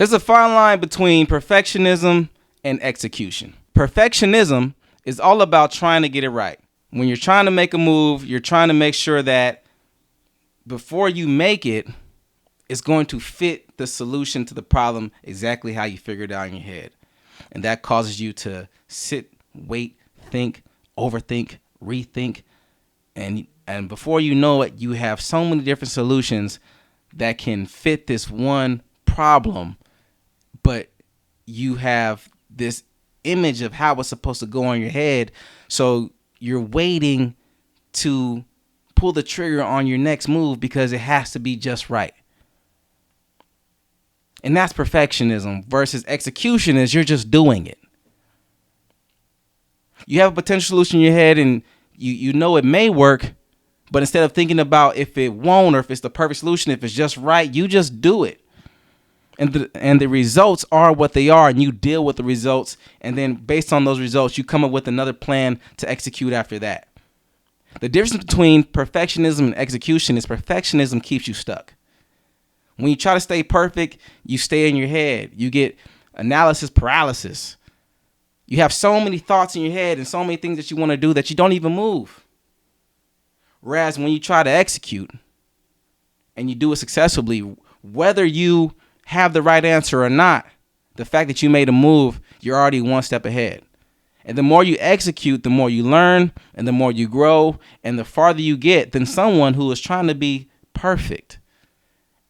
There's a fine line between perfectionism and execution. Perfectionism is all about trying to get it right. When you're trying to make a move, you're trying to make sure that before you make it, it's going to fit the solution to the problem exactly how you figured it out in your head. And that causes you to sit, wait, think, overthink, rethink, and before you know it, you have so many different solutions that can fit this one problem, but you have this image of how it's supposed to go in your head, so you're waiting to pull the trigger on your next move because it has to be just right. And that's perfectionism versus execution is you're just doing it. You have a potential solution in your head and you know it may work, but instead of thinking about if it won't or if it's the perfect solution, if it's just right, you just do it. And the results are what they are, and you deal with the results, and then based on those results, you come up with another plan to execute after that. The difference between perfectionism and execution is perfectionism keeps you stuck. When you try to stay perfect, you stay in your head. You get analysis paralysis. You have so many thoughts in your head and so many things that you want to do that you don't even move. Whereas when you try to execute and you do it successfully, whether you have the right answer or not, the fact that you made a move, you're already one step ahead. And the more you execute, the more you learn and the more you grow and the farther you get than someone who is trying to be perfect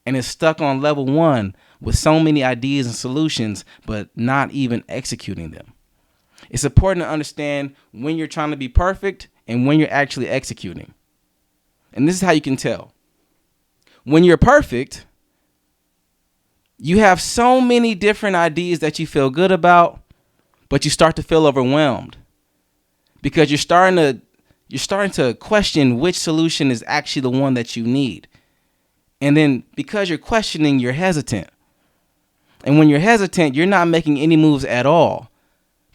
and is stuck on level one with so many ideas and solutions, but not even executing them. It's important to understand when you're trying to be perfect and when you're actually executing. And this is how you can tell. When you're perfect, you have so many different ideas that you feel good about, but you start to feel overwhelmed because you're starting to question which solution is actually the one that you need. And then because you're questioning, you're hesitant. And when you're hesitant, you're not making any moves at all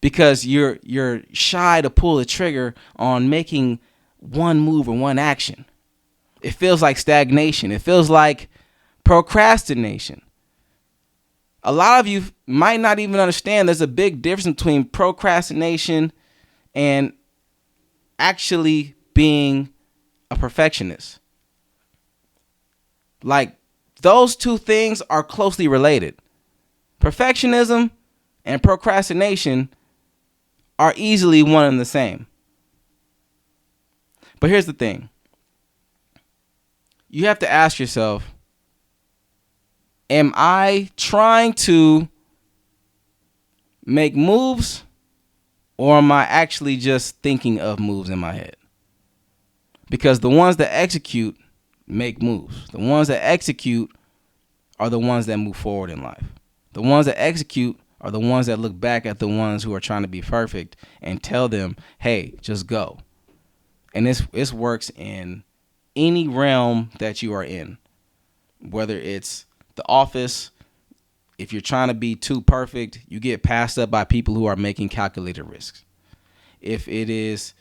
because you're shy to pull the trigger on making one move or one action. It feels like stagnation. It feels like procrastination. A lot of you might not even understand there's a big difference between procrastination and actually being a perfectionist. Like, those two things are closely related. Perfectionism and procrastination are easily one and the same. But here's the thing. You have to ask yourself, am I trying to make moves or am I actually just thinking of moves in my head? Because the ones that execute make moves. The ones that execute are the ones that move forward in life. The ones that execute are the ones that look back at the ones who are trying to be perfect and tell them, hey, just go. And this works in any realm that you are in, whether it's the office. If you're trying to be too perfect, you get passed up by people who are making calculated risks. If it is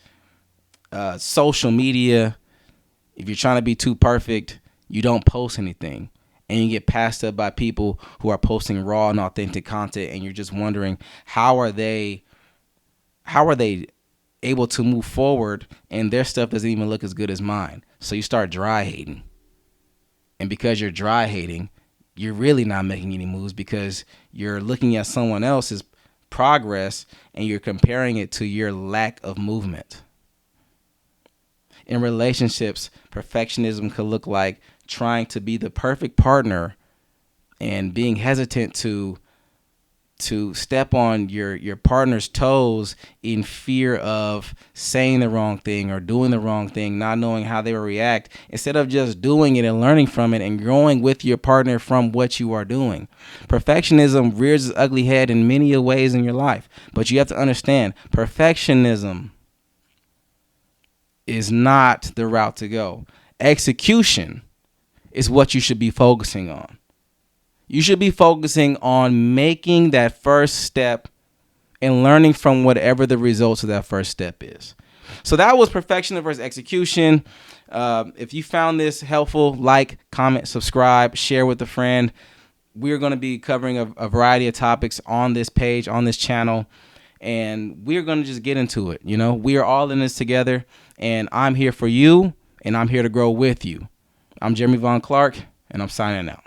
social media, if you're trying to be too perfect, you don't post anything. And you get passed up by people who are posting raw and authentic content, and you're just wondering how are they able to move forward and their stuff doesn't even look as good as mine. So you start dry hating. And because you're dry hating, you're really not making any moves because you're looking at someone else's progress and you're comparing it to your lack of movement. In relationships, perfectionism could look like trying to be the perfect partner and being hesitant to step on your partner's toes in fear of saying the wrong thing or doing the wrong thing, not knowing how they will react, instead of just doing it and learning from it and growing with your partner from what you are doing. Perfectionism rears its ugly head in many ways in your life, but you have to understand, perfectionism is not the route to go. Execution is what you should be focusing on. You should be focusing on making that first step and learning from whatever the results of that first step is. So that was perfection versus execution. If you found this helpful, like, comment, subscribe, share with a friend. we're going to be covering a variety of topics on this page, on this channel, and we're going to just get into it. You know, we are all in this together, and I'm here for you, and I'm here to grow with you. I'm Jeremy Vaughn Clark, and I'm signing out.